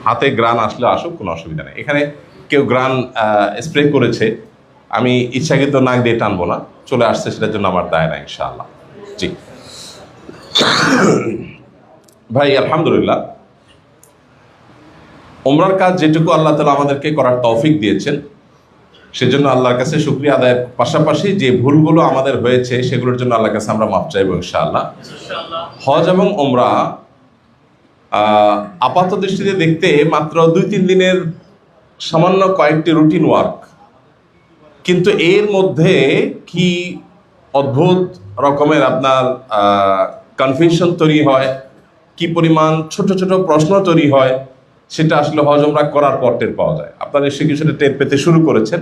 হাতে গ্রান আসলে আসুক, কোনো অসুবিধা নেই। এখানে কেউ গ্রান স্প্রে করেছে, আমি ইচ্ছাকৃত নাক দিয়ে টানবো না, চলে আসছে, সেটার জন্য আমার দায় না ইনশাআল্লাহ। জি ভাই, আলহামদুলিল্লাহ, ওমরার কাজ যেটুকু আল্লাহ তাআলা আমাদেরকে করার তৌফিক দিয়েছেন, সেজন্য আল্লাহর কাছে শুকরিয়া আদায়ের পাশাপাশি যে ভুলগুলো আমাদের হয়েছে সেগুলোর জন্য আল্লাহর কাছে আমরা মাফ চাইবো ইনশাআল্লাহ। হজ এবং ওমরা আপাত দৃষ্টিতে দেখতে মাত্র 2-3 দিনের সামান্য কয়েকটি রুটিন ওয়ার্ক, কিন্তু এর মধ্যে কি অদ্ভুত রকমের আপনার কনফিউশন তৈরি হয়, কি পরিমাণ ছোট ছোট প্রশ্ন তৈরি হয়, সেটা আসলে হজ ওমরা করার পর টের পাওয়া যায়। আপনারা সে কিছুটা টের পেতে শুরু করেছেন।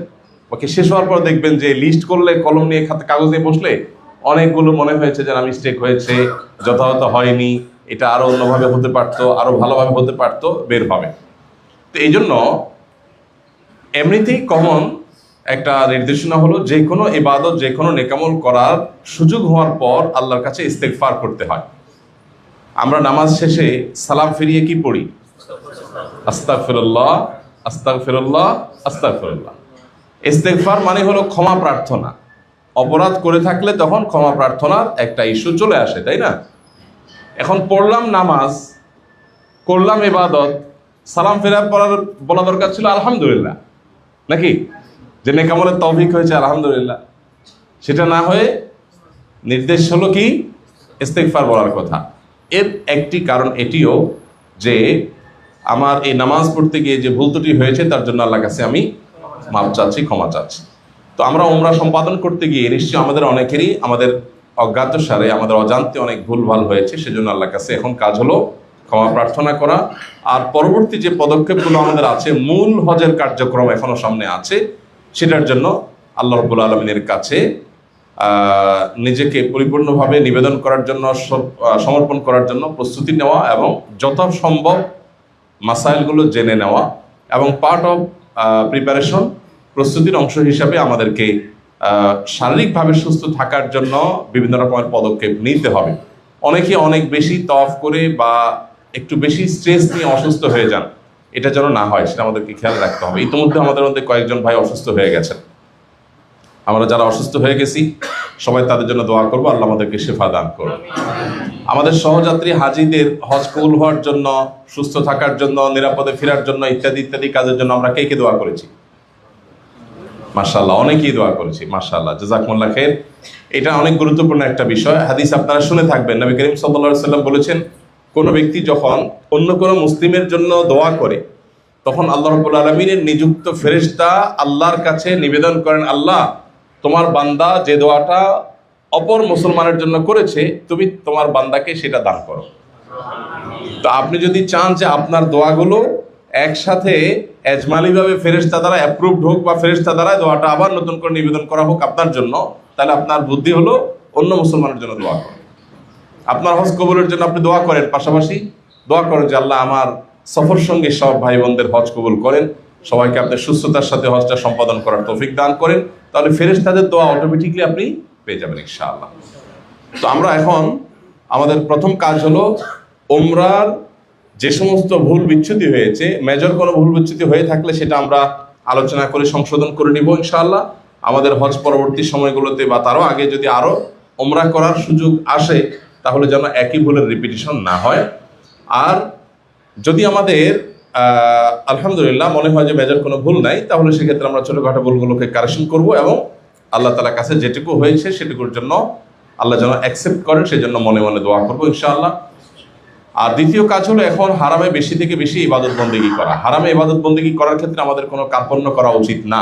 ওকে, শেষ হওয়ার পর দেখবেন যে লিস্ট করলে, কলম নিয়ে খাতা কাগজ নিয়ে বসলে অনেকগুলো মনে হয়েছে যে মিস্টেক হয়েছে, যথাযথ হয়নি, এটা আরো অন্যভাবে হতে পারতো, আরো ভালোভাবে হতে পারতো, বের হবে। তো এই জন্য এমনিতেই কমন একটা নির্দেশনা হলো, যে কোনো ইবাদত, যে কোনো নেকামল করার সুযোগ হওয়ার পর আল্লাহর কাছে ইস্তেগফার করতে হয়। আমরা নামাজ শেষে সালাম ফিরিয়ে কি পড়ি? আস্তাগফিরুল্লাহ, আস্তাগফিরুল্লাহ, আস্তাগফিরুল্লাহ। ইস্তেগফার মানে হলো ক্ষমা প্রার্থনা। অপরাধ করে থাকলে তখন ক্ষমা প্রার্থনার একটা ইস্যু চলে আসে, তাই না? এখন পড়লাম নামাজ, করলাম ইবাদত, সালাম ফেরার পর বলা দরকার ছিল আলহামদুলিল্লাহ, নাকি? যে নেকামলের তৌফিক হয়েছে আলহামদুলিল্লাহ। সেটা না হয়ে নির্দেশ হলো কি? ইস্তেগফার বলার কথা। এর একটি কারণ এটিও যে আমার এই নামাজ পড়তে গিয়ে যে ভুল ত্রুটি হয়েছে তার জন্য আল্লাহর কাছে আমি মাপ চাচ্ছি, ক্ষমা চাচ্ছি। তো আমরা ওমরা সম্পাদন করতে গিয়ে নিশ্চয়ই আমাদের অনেকেরই আমাদের অজ্ঞাত সারে, আমাদের অজান্তে অনেক ভুলভাল হয়েছে। সেজন্য আল্লাহর কাছে এখন কাজ হলো ক্ষমা প্রার্থনা করা। আর পরবর্তী যে পদক্ষেপগুলো আমাদের আছে, মূল হজের কার্যক্রম এখনো সামনে আছে, সেটার জন্য আল্লাহ রাব্বুল আলামিনের কাছে নিজেকে পরিপূর্ণভাবে নিবেদন করার জন্য, সমর্পণ করার জন্য প্রস্তুতি নেওয়া এবং যত সম্ভব মাসাইলগুলো জেনে নেওয়া এবং পার্ট অফ প্রিপারেশন, প্রস্তুতির অংশ হিসাবে আমাদেরকে শারীরিকভাবে সুস্থ থাকার জন্য বিভিন্ন রকমের পদক্ষেপ নিতে হবে। অনেকে অনেক বেশি তফ করে বা একটু বেশি স্ট্রেস নিয়ে অসুস্থ হয়ে যান, এটা যেন না হয় সেটা আমাদেরকে খেয়াল রাখতে হবে। ইতিমধ্যে আমাদের মধ্যে কয়েকজন ভাই অসুস্থ হয়ে গেছেন। আমরা যারা অসুস্থ হয়ে গেছি সবাই তাদের জন্য দোয়া করবো, আল্লাহ আমাদেরকে শিফা দান করুন। আমাদের সহযাত্রী হাজিদের হজ কবুল হওয়ার জন্য, সুস্থ থাকার জন্য, নিরাপদে ফেরার জন্য, ইত্যাদি ইত্যাদি কাজের জন্য আমরা কে কে দোয়া করেছি? মাশাআল্লাহ, অনেকেই দোয়া করেছি। মাশাআল্লাহ, জাযাকুমুল্লাহ খাইর। এটা অনেক গুরুত্বপূর্ণ একটা বিষয়। হাদিস আপনারা শুনে থাকবেন, নবী করিম সাল্লাল্লাহু আলাইহি ওয়াসাল্লাম বলেছেন, কোনো ব্যক্তি যখন অন্য কোনো মুসলিমের জন্য দোয়া করে, তখন আল্লাহ রাব্বুল আলামিনের নিযুক্ত ফেরেশতা আল্লাহর কাছে নিবেদন করেন, আল্লাহ, তোমার বান্দা যে দোয়াটা অপর মুসলমানের জন্য করেছে, তুমি তোমার বান্দাকে সেটা দান করো। তো আপনি যদি চান যে আপনার দোয়াগুলো একসাথে এজমালিভাবে ফেরেশতা দ্বারা অ্যাপ্রুভড হোক, বা ফেরেশতা দ্বারা দোয়াটা আবার নতুন করে নিবেদন করা হোক আপনার জন্য, তাহলে আপনার বুদ্ধি হলো অন্য মুসলমানের জন্য দোয়া করেন। আপনার হজ কবুলের জন্য আপনি দোয়া করেন, পাশাপাশি দোয়া করেন যে আল্লাহ আমার সফর সঙ্গে সব ভাই বোনদের হজ কবুল করেন, সবাইকে আপনি সুস্থতার সাথে হজটা সম্পাদন করার তৌফিক দান করেন। তাহলে ফেরেশতাদের দোয়া অটোমেটিকলি আপনি পেয়ে যাবেন ইনশাআল্লাহ। তো আমরা এখন আমাদের প্রথম কাজ হলো ওমরার যে সমস্ত ভুল বিচ্যুতি হয়েছে, মেজর কোনো ভুল বিচ্যুতি হয়ে থাকলে সেটা আমরা আলোচনা করে সংশোধন করে নিব ইনশাআল্লাহ। আমাদের হজ পরবর্তী সময়গুলোতে বা তারও আগে যদি আরও ওমরা করার সুযোগ আসে, তাহলে যেন একই ভুলের রিপিটিশন না হয়। আর যদি আমাদের আলহামদুলিল্লাহ মনে হয় যে মেজর কোনো ভুল নাই, তাহলে সেক্ষেত্রে আমরা ছোটোখাটো ভুলগুলোকে কারেকশন করব এবং আল্লাহ তাআলার কাছে যেটুকু হয়েছে সেটুকুর জন্য আল্লাহ যেন অ্যাকসেপ্ট করেন, সেজন্য মনে মনে দোয়া করবো ইনশাআল্লাহ। আর দ্বিতীয় কাজ হলো এখন হারামে বেশি থেকে বেশি ইবাদত বন্দেগী করা। হারামে ইবাদত বন্দেগী করার ক্ষেত্রে আমাদের কোনো কার্পণ্য করা উচিত না।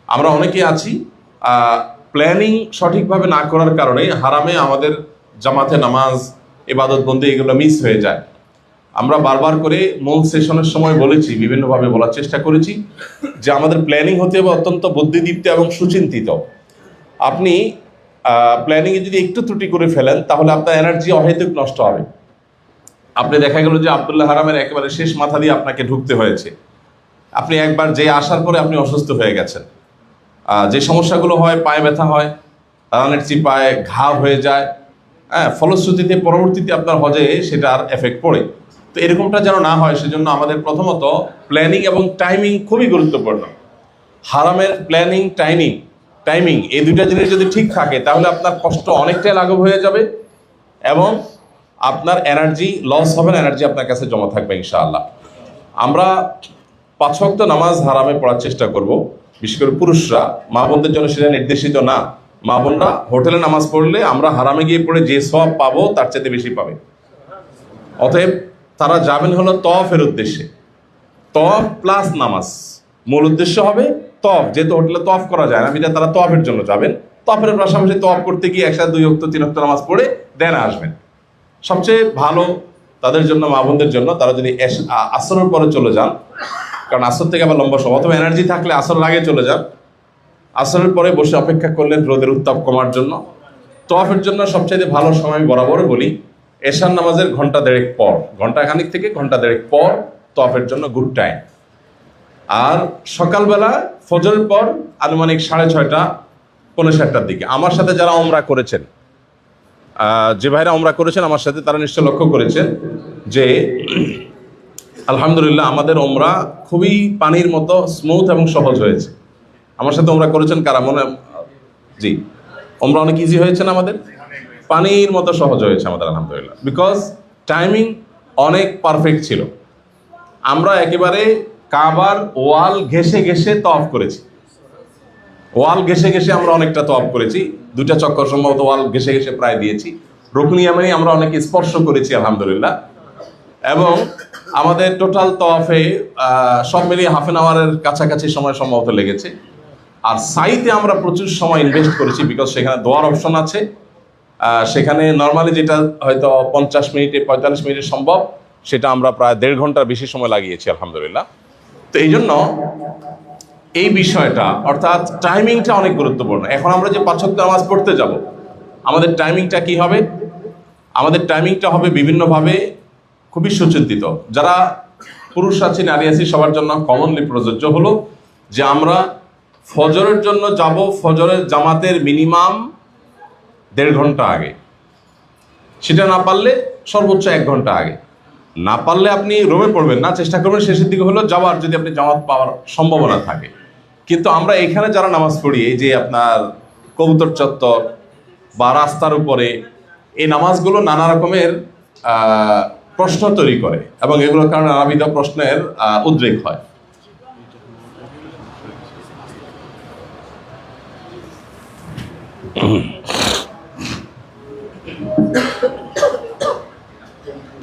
আমরা অনেকেই আছি প্ল্যানিং সঠিকভাবে না করার কারণে হারামে আমাদের জামাতে নামাজ, ইবাদত বন্দেগী এগুলো মিস হয়ে যায়। আমরা বারবার করে মূল সেশনের সময় বলেছি, বিভিন্নভাবে বলার চেষ্টা করেছি যে আমাদের প্ল্যানিং হতে হবে অত্যন্ত বুদ্ধিদীপ্ত এবং সুচিন্তিত। আপনি প্ল্যানিংয়ে যদি একটু ত্রুটি করে ফেলেন, তাহলে আপনার এনার্জি অহেতুক নষ্ট হবে। আপনি দেখা গেল যে আব্দুল্লাহ হারামের একেবারে শেষ মাথা দিয়ে আপনাকে ঢুকতে হয়েছে। আপনি একবার যে আসার পরে আপনি অসুস্থ হয়ে গেছেন। যে সমস্যাগুলো হয়, পায়ে ব্যথা হয়, রানের চিপায় ঘা হয়ে যায়, ফলশ্রুতিতে পরবর্তীতে আপনার হজে সেটার এফেক্ট পড়ে। তো এরকমটা যেন না হয় সেজন্য আমাদের প্রথমত প্ল্যানিং এবং টাইমিং খুবই গুরুত্বপূর্ণ। হারামের প্ল্যানিং, টাইমিং এই দুইটা জিনিস যদি ঠিক থাকে তাহলে আপনার কষ্ট অনেকটাই লাঘব হয়ে যাবে এবং আপনার এনার্জি লস হবে না, এনার্জি আপনার কাছে জমা থাকবে ইনশাআল্লাহ। আমরা 5 ওয়াক্ত নামাজ হারামে পড়ার চেষ্টা করব, বিশেষ করে পুরুষরা। মা বোনদের জন্য সেটা নির্দেশিত না। মা বোনরা হোটেলে নামাজ পড়লে আমরা হারামে গিয়ে পড়ে যে সওয়াব পাবো তার চাইতে বেশি পাবে। অতএব তারা যাবেন হলো তওয়াফের উদ্দেশ্যে। তওয়াফ প্লাস নামাজ, মূল উদ্দেশ্য হবে তওয়াফ। যেহেতু হোটেলে তওয়াফ করা যায় না, বিধায় তারা তওয়াফের জন্য যাবেন। তওয়াফের পাশাপাশি তওয়াফ করতে গিয়ে একসাথে 2 ওয়াক্ত 3 ওয়াক্ত নামাজ পড়ে দেন আসবেন। সবচেয়ে ভালো তাদের জন্য, মা বোনদের জন্য, তারা যদি আসরের পরে চলে যান, কারণ আসর থেকে আবার লম্বা সময়, অথবা এনার্জি থাকলে আসর আগে চলে যান। আসরের পরে বসে অপেক্ষা করলেন রোদের উত্তাপ কমার জন্য। তওয়াফের জন্য সবচেয়ে ভালো সময় বরাবর বলি এশার নামাজের ঘন্টা দেড়েক পর, ঘন্টা খানিক থেকে ঘন্টা দেড়েক পর তওয়াফের জন্য গুড টাইম। আর সকালবেলা ফজরের পর আনুমানিক 6:30 পৌনে 7টার দিকে। আমার সাথে যারা ওমরা করেছেন, যে ভাইরা ওমরা করেছেন আমার সাথে, তারা নিশ্চয় লক্ষ্য করেছেন যে আলহামদুলিল্লাহ আমাদের ওমরা খুবই পানির মতো স্মুথ এবং সহজ হয়েছে। আমার সাথে ওমরা করেছেন কারা মনে? জি, ওমরা অনেক ইজি হয়েছে না আমাদের? পানির মতো সহজ হয়েছে আমাদের আলহামদুলিল্লাহ, বিকজ টাইমিং অনেক পারফেক্ট ছিল। আমরা একেবারে কাবার ওয়াল ঘেঁষে ঘেঁষে তওয়াফ করেছি। ওয়াল ঘেঁষে ঘেঁষে আমরা অনেকটা তওয়াফ করেছি, 2টা চক্কর সম্ভবত ওয়াল ঘেঁষে ঘেঁষে প্রায় দিয়েছি। রুকনি ইয়ামানি আমরা অনেকে স্পর্শ করেছি আলহামদুলিল্লাহ। এবং আমাদের টোটাল তওয়াফে সব মিলিয়ে হাফ অ্যান আওয়ারের কাছাকাছি সময় সম্ভবত লেগেছে। আর সাইতে আমরা প্রচুর সময় ইনভেস্ট করেছি, বিকজ সেখানে দোয়ার অপশন আছে। সেখানে নর্মালি যেটা হয়তো 50 মিনিটে 45 মিনিটে সম্ভব, সেটা আমরা প্রায় 1.5 ঘন্টার বেশি সময় লাগিয়েছি আলহামদুলিল্লাহ। তো এই জন্য এই বিষয়টা, অর্থাৎ টাইমিংটা অনেক গুরুত্বপূর্ণ। এখন আমরা যে 5 ওয়াক্ত নামাজ পড়তে যাব, আমাদের টাইমিংটা কি হবে? আমাদের টাইমিংটা হবে বিভিন্নভাবে খুবই সুচিন্তিত। যারা পুরুষ আছে, নারী আছে, সবার জন্য কমনলি প্রযোজ্য হলো যে আমরা ফজরের জন্য যাব ফজরের জামাতের মিনিমাম 1.5 ঘন্টা আগে। সেটা না পারলে সর্বোচ্চ 1 ঘন্টা আগে। না পারলে আপনি রুমে পড়বেন না, চেষ্টা করবেন শেষের দিকে হলো যাওয়ার, যদি আপনি জামাত পাওয়ার সম্ভাবনা থাকে। কিন্তু আমরা এখানে যারা নামাজ পড়ি, এই যে আপনার কবুতর চত্বর বা রাস্তার উপরে, এই নামাজগুলো নানা রকমের প্রশ্ন তৈরি করে এবং এগুলোর কারণে নানাবিধ প্রশ্নের উদ্রেক হয়।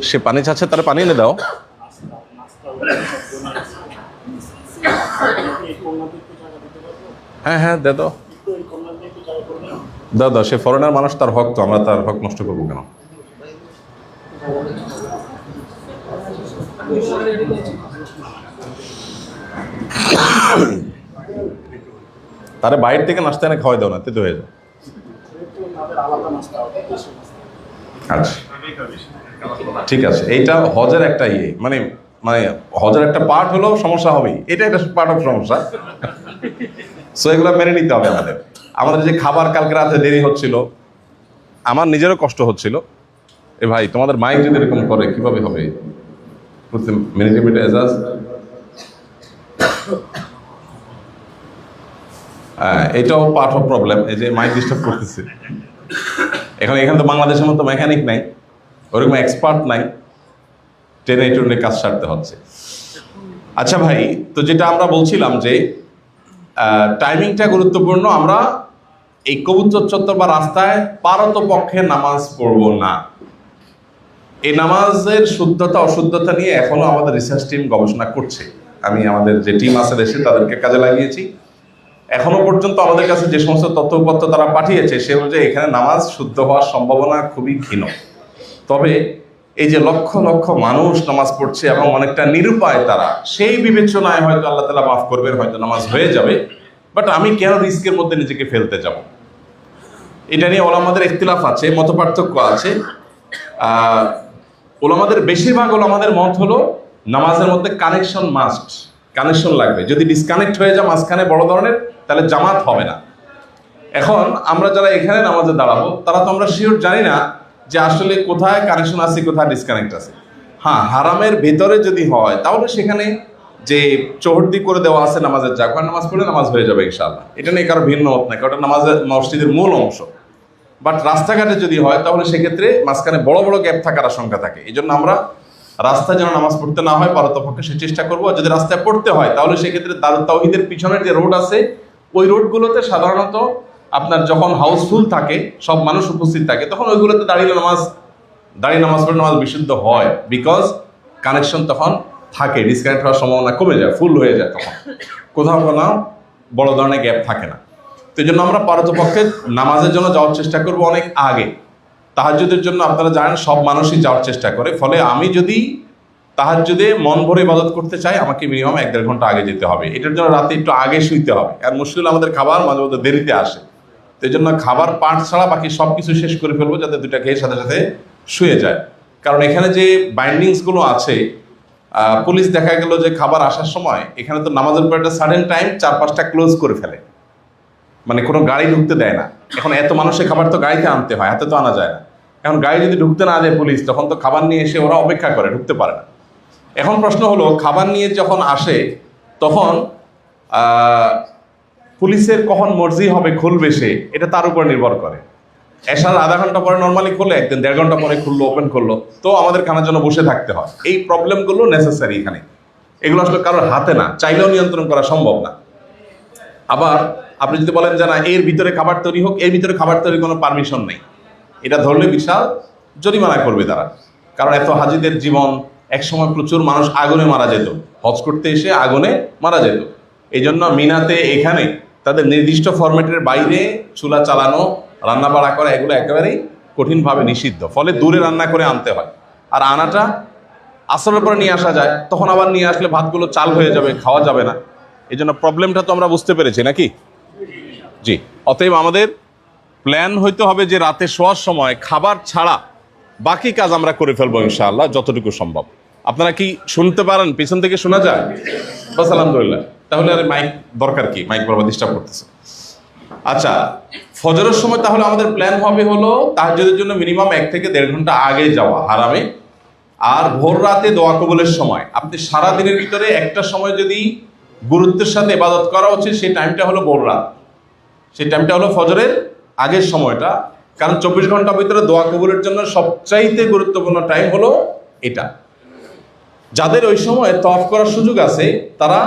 সে পানি চাচ্ছে, তারা পানি এনে দাও। হ্যাঁ হ্যাঁ, দে দাও দাও দাও। সে ফরেনার মানুষ, তার হক, তো আমরা তার হক নষ্ট করবো কেন? তারে বাইরে থেকে নাস্তা এনে খাওয়াই দাও না, তেতো হয়ে যায়। আচ্ছা ঠিক আছে, এইটা হজের একটা মানে মানে হজের একটা পার্ট হলো, সমস্যা হবেই, এটা একটা পার্ট অফ সমস্যা। সো এগুলো মেনে নিতে হবে আমাদের। আমাদের যে খাবার কালকে রাতে দেরি হচ্ছিল, আমার নিজেরও কষ্ট হচ্ছিল। এ ভাই, তোমাদের মাইক যদি এরকম করে কিভাবে হবে? এটাও পার্ট অফ প্রবলেম, এই যে মাইক ডিস্টার্ব করতেছে। এখানে তো বাংলাদেশের মতো মেকানিক নাই, ওরকম এক্সপার্ট নাই, টেনে টুনে কাজ সারতে হচ্ছে। আচ্ছা ভাই, তো যেটা আমরা বলছিলাম যে টাইমিংটা গুরুত্বপূর্ণ। আমরা এই কবুতর চত্বর বা রাস্তায় পারতপক্ষে নামাজ পড়বো না। এই নামাজের শুদ্ধতা অশুদ্ধতা নিয়ে এখনো আমাদের রিসার্চ টিম গবেষণা করছে। আমি আমাদের যে টিম আছে দেশে, তাদেরকে কাজে লাগিয়েছি। এখনো পর্যন্ত আমাদের কাছে যে সমস্ত তথ্যপত্র তারা পাঠিয়েছে, সে অনুযায়ী এখানে নামাজ শুদ্ধ হওয়ার সম্ভাবনা খুবই ক্ষীণ। তবে এই যে লক্ষ লক্ষ মানুষ নামাজ পড়ছে এবং অনেকটা নিরুপায় তারা, সেই বিবেচনায় হয়তো আল্লাহ তাআলা মাফ করবেন, হয়তো নামাজ হয়ে যাবে। বাট আমি কেন রিস্কের মধ্যে নিজেকে ফেলতে যাব? এটা নিয়ে ওলামাদের ইখতিলাফ আছে, মত পার্থক্য আছে। ওলামাদের বেশিরভাগ ওলামাদের মত হলো নামাজের মধ্যে কানেকশন মাস্ট, কানেকশন লাগবে। যদি ডিসকানেক্ট হয়ে যায় মাঝখানে বড় ধরনের, তাহলে জামাত হবে না। এখন আমরা যারা এখানে নামাজে দাঁড়াবো, তারা তো আমরা শিওর জানি না যে আসলে কোথায় কানেকশন আছে, কোথায় ডিসকানেক্ট আছে। হ্যাঁ, হারামের ভেতরে যদি হয় তাহলে সেখানে যে চৌহদ্দি করে দেওয়া আছে নামাজের জায়গা, নামাজ পড়ে নামাজ হয়ে যাবে ইনশাআল্লাহ, এটা নিয়ে কারো ভিন্ন মত নাই, কারণ ওটা নামাজের মসজিদের মূল অংশ। বাট রাস্তাঘাটে যদি হয় তাহলে সেক্ষেত্রে মাঝখানে বড় বড় গ্যাপ থাকার আশঙ্কা থাকে। এই জন্য আমরা রাস্তায় যেন নামাজ পড়তে না হয় পারতপক্ষে সে চেষ্টা করবো। যদি রাস্তায় পড়তে হয় তাহলে সেক্ষেত্রে দারুত তাওহীদের পিছনের যে রোড আছে ওই রোডগুলোতে সাধারণত আপনার যখন হাউসফুল থাকে, সব মানুষ উপস্থিত থাকে, তখন ওইগুলোতে দাঁড়িয়ে নামাজ পড়ে নামাজ বিশুদ্ধ হয়, বিকজ কানেকশন তখন থাকে, ডিসকানেক্ট হওয়ার সম্ভাবনা কমে যায়, ফুল হয়ে যায়, তখন কোথাও কোনো বড় ধরনের গ্যাপ থাকে না। তো এই জন্য আমরা পারতপক্ষে নামাজের জন্য যাওয়ার চেষ্টা করবো অনেক আগে। তাহাজ্জুদের জন্য আপনারা জানেন সব মানুষই যাওয়ার চেষ্টা করে, ফলে আমি যদি তাহাজ্জুদে মন ভরে ইবাদত করতে চাই আমাকে মিনিমাম 1-1.5 ঘন্টা আগে যেতে হবে। এটার জন্য রাতে একটু আগে শুইতে হবে। আর মুশকিল আমাদের খাবার মাঝে মধ্যে দেরিতে আসে, তো এই জন্য খাবার পার্ট ছাড়া বাকি সব কিছু শেষ করে ফেলবো যাতে দুটা খেয়ে সাথে সাথে শুয়ে যায়। কারণ এখানে যে বাইন্ডিংসগুলো আছে, পুলিশ দেখা গেল যে খাবার আসার সময় এখানে তো নামাজের পর একটা সাডেন টাইম 4-5টা ক্লোজ করে ফেলে, মানে কোনো গাড়ি ঢুকতে দেয় না। এখন এত মানুষের খাবার তো গাড়িতে আনতে হয়, হাতে তো আনা যায় না। এখন গাড়ি যদি ঢুকতে না দেয় পুলিশ, তখন তো খাবার নিয়ে এসে ওরা অপেক্ষা করে, ঢুকতে পারে না। এখন প্রশ্ন হলো, খাবার নিয়ে যখন আসে তখন পুলিশের কখন মর্জি হবে খুলবে সে, এটা তার উপর নির্ভর করে। এসার আধা ঘন্টা পরে নর্মালি খুলে, একদিন 1.5 ঘন্টা পরে খুললো, ওপেন করলো, তো আমাদের খানার জন্য বসে থাকতে হয়। এই প্রবলেমগুলো নেসেসারি এখানে, এগুলো আসলে কারোর হাতে না, চাইলেও নিয়ন্ত্রণ করা সম্ভব না। আবার আপনি যদি বলেন যে না এর ভিতরে খাবার তৈরি হোক, এর ভিতরে খাবার তৈরির কোনো পারমিশন নেই, এটা ধরলে বিশাল জরিমানা করবে তারা। কারণ এত হাজিদের জীবন, একসময় প্রচুর মানুষ আগুনে মারা যেত, হজ করতে এসে আগুনে মারা যেত। এই জন্য মিনাতে এখানে তাদের নির্দিষ্ট ফরম্যাটের বাইরে চুলা চালানো, রান্না বাড়া করা, এগুলো একেবারেই কঠিনভাবে নিষিদ্ধ। ফলে দূরে রান্না করে আনতে হয়, আর আনাটা আসরের পরে নিয়ে আসা যায়, তখন আবার নিয়ে আসলে ভাতগুলো চাল হয়ে যাবে, খাওয়া যাবে না। এই জন্য প্রবলেমটা তো আমরা বুঝতে পেরেছি নাকি? জি, অতএব আমাদের প্ল্যান হইতে হবে যে রাতে শোয়ার সময় খাবার ছাড়া বাকি কাজ আমরা করে ফেলবো ইনশাআল্লাহ যতটুকু সম্ভব। আপনারা কি শুনতে পারেন? পিছন থেকে শোনা যায়? বাস আলহামদুলিল্লাহ। তাহলে আর মাইক দরকার কি? মাইক বারবার ডিস্টার্ব করতেছে। আচ্ছা, ফজরের সময় তাহলে আমাদের প্ল্যান হবে হলো তাহাজ্জুদের জন্য মিনিমাম 1 থেকে 1.5 ঘন্টা আগে যাওয়া হারামে। আর ভোর রাতে দোয়া কবুলের সময় আপনি সারা দিনের ভিতরে একটা সময় যদি গুরুত্বের সাথে ইবাদত করা উচিত, সেই টাইমটা হলো ভোর রাত, সেই টাইমটা হলো ফজরের আগের সময়টা। কারণ 24 ঘন্টার ভিতরে দোয়া কবুলের জন্য সবচাইতে গুরুত্বপূর্ণ টাইম হলো এটা। যাদের ওই সময় তওয়াফ করার সুযোগ আছে তারা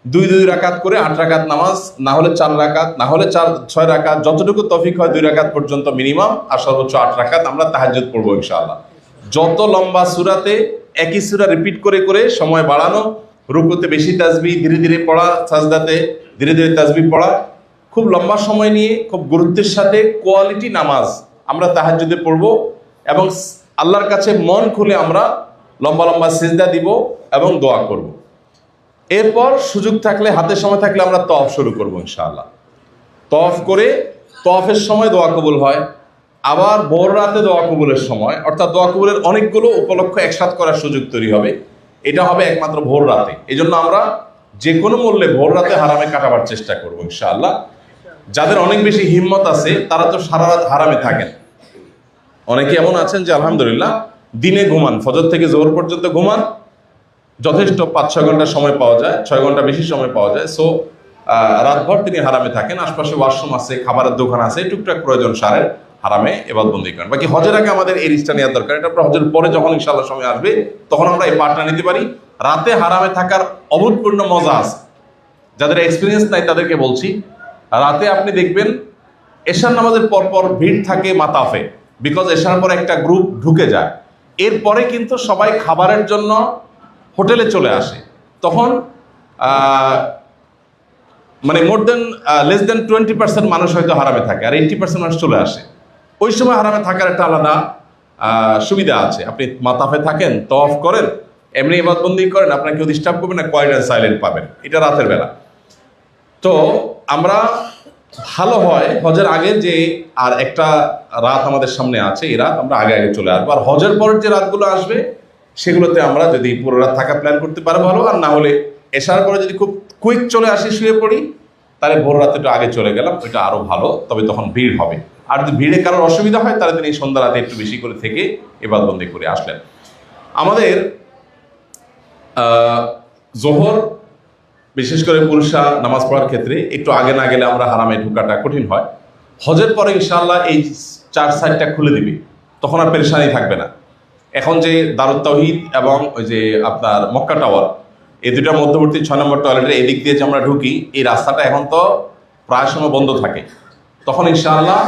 2-2 রাকাত করে 8 রাকাত নামাজ, না হলে 4 রাকাত, না হলে 6 রাকাত, যতটুকু তৌফিক হয় 2 রাকাত পর্যন্ত মিনিমাম, আর সর্বোচ্চ 8 রাকাত আমরা তাহাজ্জুদ পড়বো ইনশাআল্লাহ। যত লম্বা সূরাতে একই সূরা রিপিট করে করে সময় বাড়ানো, রুকুতে বেশি তাসবিহ ধীরে ধীরে পড়া, সাজদাতে ধীরে ধীরে তাসবিহ পড়া, খুব লম্বা সময় নিয়ে খুব গুরুত্বের সাথে কোয়ালিটি নামাজ আমরা তাহাজ্জুদে পড়বো, এবং আল্লাহর কাছে মন খুলে আমরা লম্বা লম্বা সিজদা দিব এবং দোয়া করব। এরপর সুযোগ থাকলে, হাতে সময় থাকলে আমরা তওয়াফ শুরু করবো ইনশাআল্লাহ। তওয়াফ করে তওয়াফের সময় দোয়া কবুল হয়, আবার ভোর রাতে দোয়া কবুলের সময়, অর্থাৎ দোয়া কবুলের অনেকগুলো উপলক্ষ একসাথ করার সুযোগ তৈরি হবে। এটা হবে একমাত্র ভোর রাতে। এই জন্য আমরা যে কোনো মূল্যে ভোর রাতে হারামে কাটাবার চেষ্টা করবো ইনশাআল্লাহ। যাদের অনেক বেশি হিম্মত আছে তারা তো সারা রাত হারামে থাকেন। অনেকে এমন আছেন যে আলহামদুলিল্লাহ দিনে ঘুমান, ফজর থেকে জোহর পর্যন্ত ঘুমান, যথেষ্ট 5-6 ঘন্টা সময় পাওয়া যায়, 6 ঘন্টা বেশি সময় পাওয়া যায়। সো রাতভর তিনি হারামে থাকেন, আশপাশে ওয়াশরুম আছে, খাবারের দোকান আছে, টুকটাক প্রয়োজন সারের, হারামে ইবাদতবন্দি করেন। বাকি হজের আগে আমাদের এই রিস্কটা নেওয়ার দরকার। এটা আপনার হজের পরে যখন ইনশাআল্লাহ সময় আসবে তখন আমরা এই পার্টটা নিতে পারি। রাতে হারামে থাকার অভূতপূর্ণ মজা আছে। যাদের এক্সপিরিয়েন্স নাই তাদেরকে বলছি, রাতে আপনি দেখবেন এশার নামাজের পরপর ভিড় থাকে মাতাফে, বিকজ এশার পরে একটা গ্রুপ ঢুকে যায়। এরপরে কিন্তু সবাই খাবারের জন্য হোটেলে চলে আসে, তখন মানে লেস দেন 20% মানুষ হয়তো হারামে থাকে, আর 80% মানুষ চলে আসে। ওই সময় হারামে থাকার একটা আলাদা সুবিধা আছে। আপনি মাতাফে থাকেন, তওয়াফ করেন, এমনি ইবাদতবন্দি করেন, আপনার কেউ ডিস্টার্ব করবে না, কোয়াইট অ্যান্ড সাইলেন্ট পাবেন। এটা রাতের বেলা। তো আমরা ভালো হয় হজের আগে যে আর একটা রাত আমাদের সামনে আছে, এই রাত আমরা আগে আগে চলে আসবো। আর হজের পরের যে রাতগুলো আসবে সেগুলোতে আমরা যদি পুরো রাত থাকা প্ল্যান করতে পারবো ভালো, আর না হলে এশার পরে যদি খুব কুইক চলে আসি, শুয়ে পড়ি, তাহলে ভোর রাতে একটু আগে চলে গেলাম, ওইটা আরো ভালো। তবে তখন ভিড় হবে, আর যদি ভিড়ে কারোর অসুবিধা হয় তাহলে তিনি সন্ধ্যা রাতে একটু বেশি করে থেকে ইবাদতবন্দি করে আসলেন। আমাদের জোহর বিশেষ করে পুরুষরা নামাজ পড়ার ক্ষেত্রে একটু আগে না গেলে আমরা হারামে ঢোকাটা কঠিন হয়। হজের পরে ইনশাআল্লাহ এই 4 সাইডটা খুলে দিবে, তখন আর পেরেশানি থাকবে না। এখন যে দারুত তাওহীদ এবং ওই যে আপনার মক্কা টাওয়ার, এই দুটার মধ্যবর্তী 6 নম্বর টয়লেটের এদিক দিয়ে যে আমরা ঢুকি, এই রাস্তাটা এখন তো প্রায় সময় বন্ধ থাকে। তখন ইনশাআল্লাহ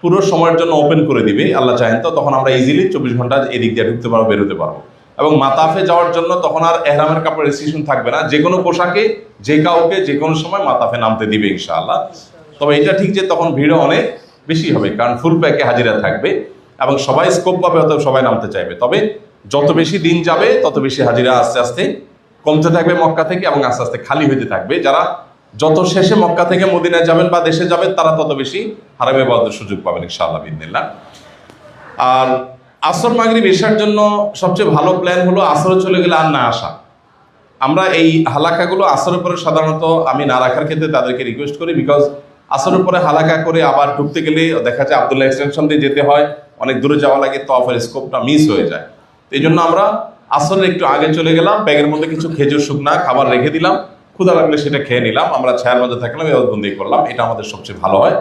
পুরো সময়ের জন্য ওপেন করে দিবে আল্লাহ চাহেন তো, তখন আমরা ইজিলি 24 ঘন্টা এদিক দিয়ে ঢুকতে পারবো, বেরোতে পারবো। এবং মাতাফে যাওয়ার জন্য তখন আর এহরামের কাপড় রেস্ট্রিকশন থাকবে না, যে কোনো পোশাকে যে কাউকে যে কোনো সময় মাতাফে নামতে দিবে ইনশাআল্লাহ। তবে এটা ঠিক যে তখন ভিড়ও অনেক বেশি হবে, কারণ ফুল প্যাকে হাজিরা থাকবে এবং সবাই স্কোপ পাবে, অত সবাই নামতে চাইবে। তবে যত বেশি দিন যাবে তত বেশি হাজিরা আস্তে আস্তে কমতে থাকবে মক্কা থেকে, এবং আস্তে আস্তে খালি হইতে থাকবে। যারা যত শেষে মক্কা থেকে মদিনায় যাবেন বা দেশে যাবেন, তারা তত বেশি হারামে ইবাদতের সুযোগ পাবেন ইনশাআল্লাহ বিইذنিল্লাহ। আর আসর মাগরিব এশার জন্য সবচেয়ে ভালো প্ল্যান হলো আসরে চলে গেলে আর না আসা। আমরা এই হালাকাগুলো আসরের পরে সাধারণত আমি না রাখার ক্ষেত্রে তাদেরকে রিকোয়েস্ট করি, বিকজ আসরের পরে হালাকা করে আবার ঢুকতে গেলে দেখা যায় আব্দুল্লাহ এক্সটেনশন দিয়ে যেতে হয়, অনেক দূরে যাওয়া লাগে, তওয়াফের স্কোপটা মিস হয়ে যায়। এই জন্য আমরা আসরের একটু আগে চলে গেলাম, ব্যাগের মধ্যে কিছু খেজুর শুকনা খাবার রেখে দিলাম, ক্ষুধা লাগলে সেটা খেয়ে নিলাম, আমরা ছায়ার মধ্যে থাকলাম, ইবাদতবন্দি করলাম। এটা আমাদের সবচেয়ে ভালো হয়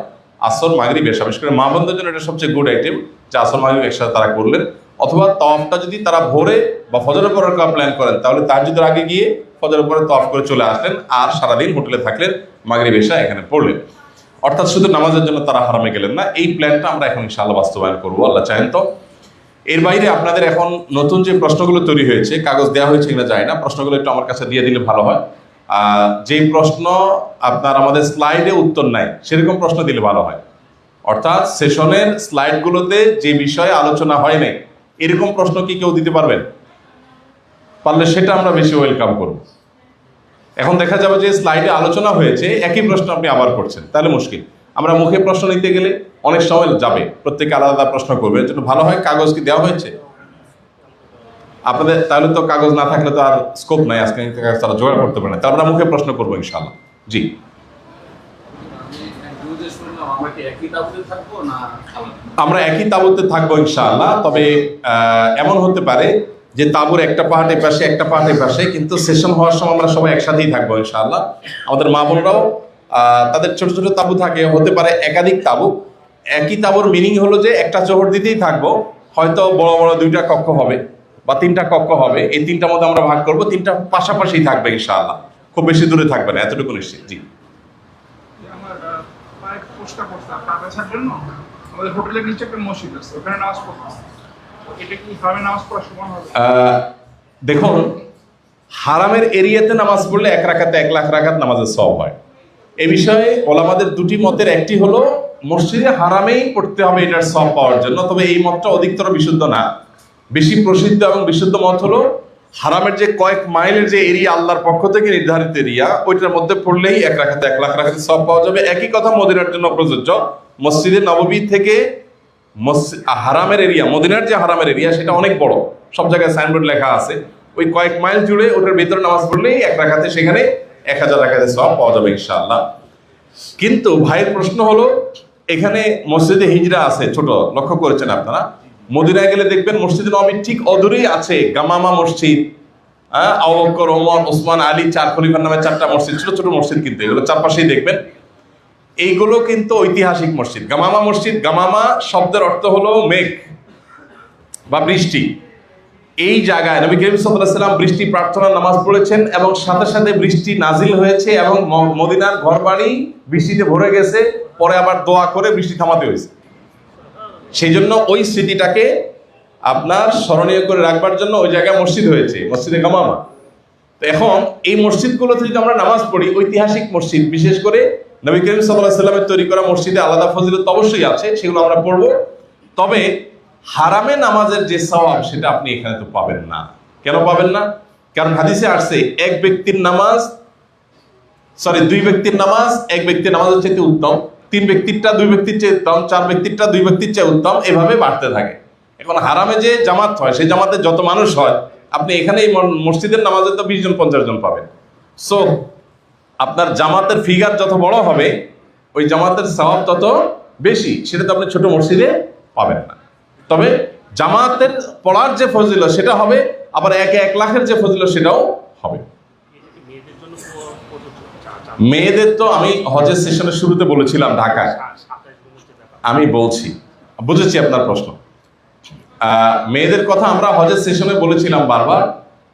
আসর মাগরিব এশা। বিশেষ করে মা বোনদের জন্য এটা সবচেয়ে গুড আইটেম যে আসর মাগরিব একসাথে তারা করলেন। অথবা তওয়াফটা যদি তারা ভোরে বা ফজরের পরে প্ল্যান করেন, তাহলে তাহাজ্জুদের আগে গিয়ে ফজরের পরে তওয়াফ করে চলে আসলেন, আর সারাদিন হোটেলে থাকলেন, মাগরিব এশা এখানে পড়লেন। অর্থাৎ শুধু নামাজের জন্য তারা হারামে গেলেন না। এই প্ল্যানটা আমরা এখন ইনশাআল্লাহ বাস্তবায়ন করবো আল্লাহ চাহেন তো। এর বাইরে আপনাদের এখন নতুন যে প্রশ্নগুলো তৈরি হয়েছে, কাগজ দেওয়া হয়েছে কিনা যায় না, প্রশ্নগুলো একটু আমার কাছে দিয়ে দিলে ভালো হয়। যে প্রশ্ন আপনার আমাদের স্লাইডে উত্তর নাই, সেরকম প্রশ্ন দিলে ভালো হয়। অর্থাৎ সেশনের স্লাইডগুলোতে যে বিষয়ে আলোচনা হয় নাই, এরকম প্রশ্ন কি কেউ দিতে পারবেন? পারলে সেটা আমরা বেশি ওয়েলকাম করব। এখন দেখা যাবে যে স্লাইডে আলোচনা হয়েছে, একই প্রশ্ন আপনি আবার করছেন, তাহলে মুশকিল। আমরা মুখে প্রশ্ন নিতে গেলে অনেক সময় যাবে, প্রত্যেকে আলাদা আলাদা প্রশ্ন করবে। এর জন্য ভালো হয় কাগজ কি দেওয়া হয়েছে আপনাদের? তাহলে তো কাগজ না থাকলে তো আর স্কোপ নাই, আজকে তারা জোগাড় করতে পারে না। তাহলে আমরা মুখে প্রশ্ন করবো ইনশাআল্লাহ। জি, আমরা একই তাঁবুতে থাকবো ইনশাআল্লাহ। তবে এমন হতে পারে যে তাঁবুর একটা পাহাড় এ পাশে, একটা পাহাড় এ পাশে, কিন্তু সেশন হওয়ার সময় আমরা সবাই একসাথেই থাকবো ইনশাআল্লাহ। আমাদের মা বোনরাও তাদের ছোট ছোট তাঁবু থাকে, হতে পারে একাধিক তাঁবু। একই তাঁবুর মিনিং হলো যে একটা চোহর দিতেই থাকবো, হয়তো বড় বড় 2টা কক্ষ হবে বা 3টা কক্ষ হবে, এই 3টার মধ্যে আমরা ভাগ করবো, 3টা পাশাপাশি থাকবে ইনশাআল্লাহ, খুব বেশি দূরে থাকবে না, এতটুকু নিশ্চিত। জি, আমাদের হোটেলের নিচে একটা মসজিদ আছে, ওখানে নামাজ পড়তেছে, এটা কি হারামে নামাজ পড়া সমান হবে? দেখুন, হারামের এরিয়াতে নামাজ পড়লে 1 রাকাতে 1 লাখ রাকাত নামাজের সওয়াব হয়। এই বিষয়ে ওলামাদের দুটি মতের একটি হলো মসজিদে হারামেই পড়তে হবে এটার সওয়াব পাওয়ার জন্য, তবে এই মতটা অধিকতর বিশুদ্ধ না। বেশি প্রসিদ্ধ এবং বিশুদ্ধ মত হলো হারামের যে কয়েক মাইলের যে এরিয়া আল্লাহর পক্ষ থেকে নির্ধারিত এরিয়া, ওইটার মধ্যে পড়লেই 1 রাকাতে 1 লাখ রাকাতের সওয়াব পাওয়া যাবে। একই কথা মদিনার জন্য প্রযোজ্য। মসজিদে নববী থেকে হারামের এরিয়া, মদিনার যে হারামের এরিয়া, সেটা অনেক বড়, সব জায়গায় সাইনবোর্ড লেখা আছে। ওই কয়েক মাইল জুড়ে ওটার ভিতরে নামাজ পড়লেই 1 রাকাতে সেখানে 1000 রাকাতের সওয়াব পাওয়া যাবে ইনশাআল্লাহ। কিন্তু ভাইয়ের প্রশ্ন হলো, এখানে মসজিদে হিজরা আছে ছোট, লক্ষ্য করেছেন আপনারা? মদিনায় গেলে দেখবেন মসজিদে নববীর ঠিক অদূরেই আছে গামামা মসজিদ, আবু বকর, ওমর, ওসমান, আলী, 4 খলিফার নামে 4টা মসজিদ, ছোট ছোট মসজিদ, কিন্তু এগুলো চারপাশেই দেখবেন। এইগুলো কিন্তু ঐতিহাসিক মসজিদ। গামামা মসজিদ, গামামা শব্দের অর্থ হলো মেঘ বা বৃষ্টি। এই জায়গায় নবী করিম সাল্লাল্লাহু আলাইহি ওয়াসাল্লাম বৃষ্টি প্রার্থনার নামাজ পড়েছেন এবং সাথে সাথে বৃষ্টি নাজিল হয়েছে এবং মদিনার ঘরবাড়ি বৃষ্টিতে ভরে গেছে, পরে আবার দোয়া করে বৃষ্টি থামাতে হয়েছে। সেই জন্য ওই স্মৃতিটাকে আপনার স্মরণীয় করে রাখবার জন্য ওই জায়গায় মসজিদ হয়েছে, মসজিদে গামামা। তো এখন এই মসজিদগুলোতে যদি আমরা নামাজ পড়ি, ঐতিহাসিক মসজিদ, বিশেষ করে নবী করিম সাল্লাল্লাহু আলাইহি ওয়াসাল্লামের তৈরি করা মসজিদে আলাদা ফজিলত অবশ্যই আছে, সেগুলো আমরা পড়বো। তবে হারামে নামাজের যে সওয়াব, সেটা আপনি এখানে তো পাবেন না। কেন পাবেন না? কারণ হাদিসে আসছে দুই ব্যক্তির নামাজ 1 ব্যক্তির নামাজের চাইতে উত্তম, 3 ব্যক্তিরটা 2 ব্যক্তির চেয়ে উত্তম, 4 ব্যক্তিরটা 2 ব্যক্তির চেয়ে উত্তম, এভাবে বাড়তে থাকে। এখন হারামে যে জামাত হয়, সেই জামাতে যত মানুষ হয়, আপনি এখানে এই মসজিদের নামাজে তো 20 জন 50 জন পাবেন। সো আপনার জামাতের ফিগার যত বড় হবে, ওই জামাতের সওয়াব তত বেশি, সেটা তো আপনি ছোট মসজিদে পাবেন না। তবে জামাতের পড়ার যে ফজিলত, সেটা হবে আবার 1 যে ফজিলত সেটাও হবে। মেয়েদের তো আমি হজের সেশনের শুরুতে বলেছিলাম ঢাকায়, আমি বলছি, বুঝেছি আপনার প্রশ্ন। মেয়েদের কথা আমরা হজের সেশনে বলেছিলাম বারবার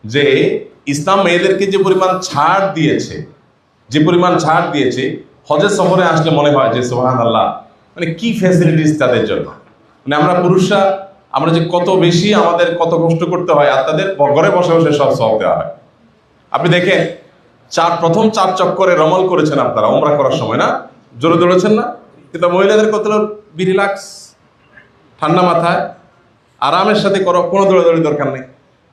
যে ইসলাম মেয়েদেরকে যে পরিমাণ ছাড় দিয়েছে, হজের সফরে আসলে মনে হয় যে সুবহানাল্লাহ, মানে কি ফ্যাসিলিটিস তাদের জন্য। মানে আমরা পুরুষরা আমরা যে কত বেশি আমাদের কত কষ্ট করতে হয়, আর তাদের ঘরে বসে বসে সব সওয়াব দেওয়া হয়। আপনি দেখেন প্রথম 4 চক্করে রমল করেছেন আপনারা উমরা করার সময়, না জোরে দৌড়েছেন না? কিন্তু মহিলাদের কত বি রিল্যাক্স, ঠান্ডা মাথায় আরামের সাথে করো, কোনো দৌড়াদৌড়ি দরকার নেই।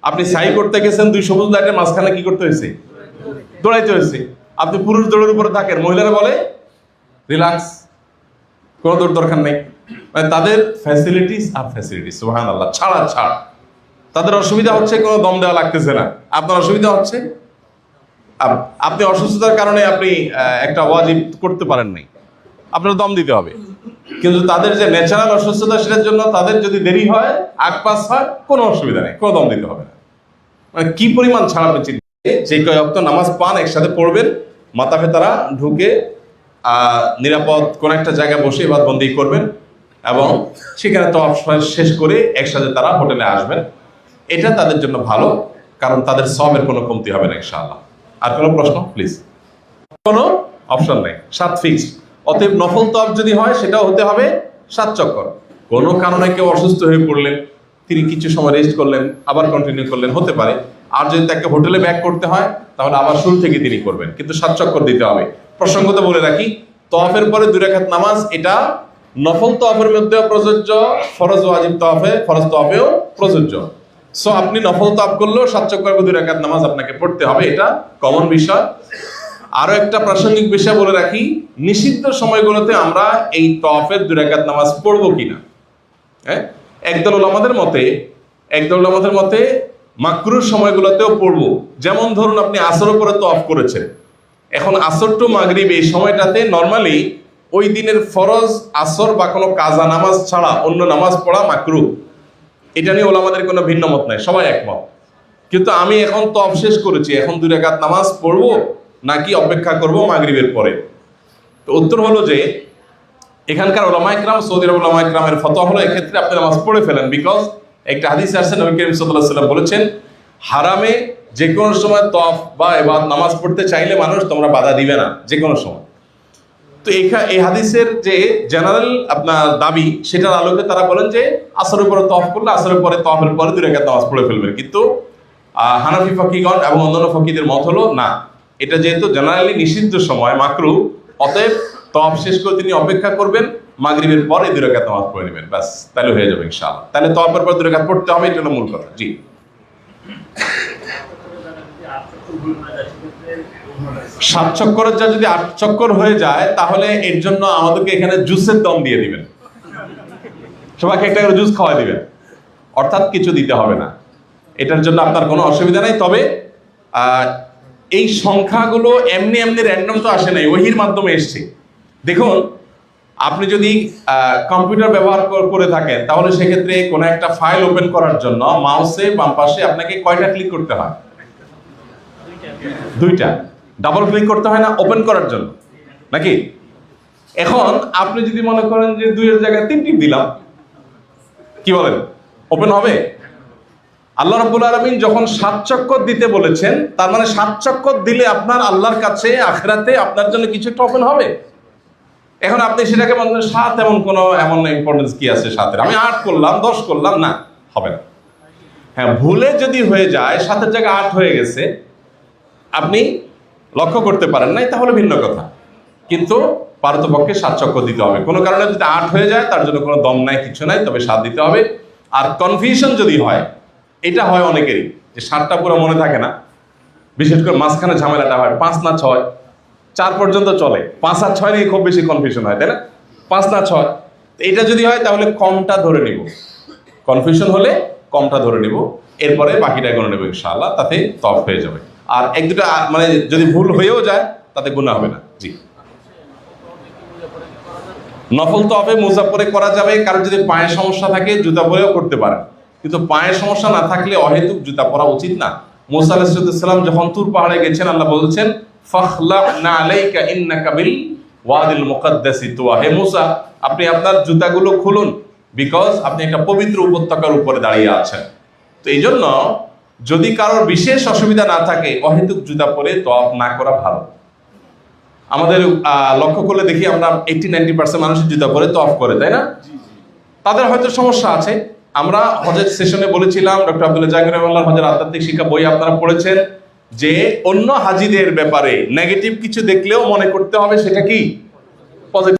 আপনি সাই করতে গেছেন 2 সবুজ লাইটের মাঝখানে কি করতে হয়েছে? দৌড়াইতে হয়েছে। আপনি পুরুষ দৌড়ের উপরে থাকেন, মহিলারা বলে রিল্যাক্স, কোনো দৌড় দরকার নেই। মানে তাদের ফ্যাসিলিটিস সুবহানাল্লাহ, ছাড়। তাদের অসুবিধা হচ্ছে কোনো দম দেওয়া লাগতেছে না, আপনার অসুবিধা হচ্ছে আপনি অসুস্থতার কারণে আপনি একটা ওয়াজিব করতে পারেন নাই, আপনার দম দিতে হবে। কিন্তু তাদের যে ন্যাচারাল অসুস্থতা সেটার জন্য তাদের যদি দেরি হয়, আগ পাস হয়, কোনো অসুবিধা নেই, কোনো দম দিতে হবে না। মানে কি পরিমাণ ছাড় আপনি চিন্তা, যে কয় ওয়াক্ত নামাজ পান একসাথে পড়বেন, মাথা ফেতারা ঢুকে নিরাপদ কোন একটা জায়গায় বসে ইবাদতবন্দি করবেন এবং সেখানে তো শেষ করে একসাথে তারা হোটেলে আসবেন। এটা তাদের জন্য ভালো, কারণ তাদের সওয়াবের কোনো কমতি হবে না ইনশাআল্লাহ। আর কোনো প্রশ্ন প্লিজ? কোনো অপশন নেই, 7 ফিক্সড। অতএব নফল তওয়াফ যদি হয় সেটাও হতে হবে 7 চক্কর। কোনো কারণে কেউ অসুস্থ হয়ে পড়লেন, তিনি কিছু সময় রেস্ট করলেন, আবার কন্টিনিউ করলেন, হতে পারে। আর যদি তাকে হোটেলে ব্যাক করতে হয় তাহলে আবার শুরু থেকে তিনি করবেন, কিন্তু 7 চক্কর দিতে হবে। প্রসঙ্গত বলে রাখি, তওয়াফের পরে 2 রাকাত নামাজ, এটা নফল তওয়াফের মধ্যেও প্রযোজ্য, ফরজ তওয়াফেও প্রযোজ্য। সো আপনি নফল তওয়াফ করলেও 7 চক্কর 2 রাকাত নামাজ আপনাকে পড়তে হবে, এটা কমন বিষয়। আরো একটা প্রাসঙ্গিক বিষয় বলে রাখি, নিষিদ্ধ সময়গুলোতে আমরা এই তওয়াফের 2 রাকাত নামাজ পড়বো কিনা। হ্যাঁ, একদল উলামাদের মতে মাকরুর সময়গুলোতেও পড়বো। যেমন ধরুন আপনি আসরের পরে তওয়াফ করেছেন, এখন আসর টু মাগরিব এই সময়টাতে নরমালি ওই দিনের ফরজ আসর বা কোনো কাজা নামাজ ছাড়া অন্য নামাজ পড়া মাকরু। এটা নিয়ে ওলামাদের কোনো ভিন্ন মত নাই, সবাই একমত। কিন্তু আমি এখন তওয়াফ শেষ করেছি, এখন 2 রাকাত নামাজ পড়বো নাকি অপেক্ষা করব মাগরিবের পরে? তো উত্তর হলো যে এখানকার উলামায়ে কেরাম, সৌদি আরব উলামায়ে কেরামের ফতোয়া হলো এক্ষেত্রে আপনি নামাজ পড়ে ফেলেন। বিকজ একটা হাদিস আসছে, নবী করিম সাল্লাল্লাহু আলাইহি ওয়াসাল্লাম বলেছেন, হারামে যে কোনো সময় তওয়াফ বা নামাজ পড়তে চাইলে মানুষ তোমরা বাধা দিবে না, যে কোনো সময়। তো এই হাদিসের যে জেনারেল আপনার দাবি, সেটার আলোকে তারা বলেন যে আসরের পরে তওয়াফ করলে আসরের পরে তওয়াফের পরে 2 রাকাত নামাজ পড়ে ফেলবেন। কিন্তু হানাফি ফাকিহগণ এবং অন্যান্য ফাকিহদের মত হলো না, এটা যেহেতু জেনারেলি নিষিদ্ধ সময় মাকরু, অতএব তওয়াফ শেষ করে তিনি অপেক্ষা করবেন, মাগরিবের পরে 2 রাকাত নামাজ পড়ে নেবেন, ব্যাস, তাহলে হয়ে যাবে ইনশাআল্লাহ। তাহলে তওয়াফের পর 2 রাকাত পড়তে হবে, এটা হলো মূল কথা। জি, 7 চক্করের যা যদি 8 চক্কর হয়ে যায়, তাহলে এর জন্য আমাদেরকে এখানে জুসের দম দিয়ে দিবেন, সবাইকে একটা করে জুস খাওয়াই দিবেন, অর্থাৎ কিছু দিতে হবে না। এটার জন্য আপনার কোনো অসুবিধা নেই। তবে এই সংখ্যাগুলো এমনি র্যান্ডম তো আসে নাই, ওহির মাধ্যমে এসছে। দেখুন, আপনি যদি কম্পিউটার ব্যবহার করে থাকেন, তাহলে সেক্ষেত্রে কোনো একটা ফাইল ওপেন করার জন্য মাউসে বাম পাশে আপনাকে কয়টা ক্লিক করতে হয়? 2টা। ডাবল ক্লিক করতে হয় না ওপেন করার জন্য, নাকি? এখন আপনি যদি মনে করেন যে 2 এর জায়গায় 3 টিপ দিলাম, কি বলেন, ওপেন হবে? আল্লাহ রাব্বুল আলামিন যখন 7 চক্কর দিতে বলেছেন, তার মানে 7 চক্কর দিলে আপনার আল্লাহর কাছে আখিরাতে আপনার জন্য কিছু একটা ওপেন হবে। এখন আপনি সেটাকে বলেন 7, এমন ইম্পর্টেন্স কি আছে 7-এর, আমি 8 করলাম, 10 করলাম, না, হবে না। হ্যাঁ, ভুলে যদি হয়ে যায় 7-এর জায়গায় 8 হয়ে গেছে, আপনি লক্ষ্য করতে পারেন নাই, তাহলে ভিন্ন কথা। কিন্তু পারতপক্ষে 7 চক্কর দিতে হবে। কোনো কারণে যদি 8 হয়ে যায়, তার জন্য কোনো দম নাই, কিছু নাই, তবে 7 দিতে হবে। আর কনফিউশন যদি হয়, এটা হয় অনেকেরই, যে 7টা পুরো মনে থাকে না, বিশেষ করে মাঝখানে ঝামেলাটা হয়, 5 না 6, 4 পর্যন্ত চলে, 5 আর 6 নিয়ে খুব বেশি কনফিউশন হয়, তাই না? 5 না 6, এটা যদি হয় তাহলে কমটা ধরে নিব, কনফিউশন হলে কমটা ধরে নিব, এরপরে বাকিটা গণে নেব ইনশাআল্লাহ, তাতে তওয়াফ হয়ে যাবে। আর 1-2টা মানে যদি ভুল হয়েও যায় তাতে গুনাহ হবে না। জি, নফল তওয়াফে মোজা পরে করা যাবে, কারণ যদি পায়ে সমস্যা থাকে জুতা পরেও করতে পারেন, কিন্তু পায়ের সমস্যা না থাকলে অহেতুক জুতা পরা উচিত না। মুসা আলাইহিস সালাম যখন তুর পাহাড়ে গেছেন, আল্লাহ বলছেন ফাখলা'না আলাইকা ইন্নাকা বিল ওয়াদিল মুকাদ্দাসি তুয়া, হে মুসা আপনি আপনার জুতাগুলো খুলুন, বিকজ আপনি একটা পবিত্র উপত্যকার উপরে দাঁড়িয়ে আছেন। তো এই জন্য যদি কারোর বিশেষ অসুবিধা না থাকে অহেতুক জুতা পরে তওয়াফ না করা ভালো। আমাদের লক্ষ্য করলে দেখি আমরা 80-90% মানুষের জুতা পরে তওয়াফ করে, তাই না? তাদের হয়তো সমস্যা আছে। আমরা হজের সেশনে বলেছিলাম, ডক্টর আব্দুল্লাহ জাহাঙ্গীর রহমাল্লাহর হজের আধ্যাত্মিক শিক্ষা বই আপনারা পড়েছেন, যে অন্য হাজিদের ব্যাপারে নেগেটিভ কিছু দেখলেও মনে করতে হবে সেটা কি পজিটিভ।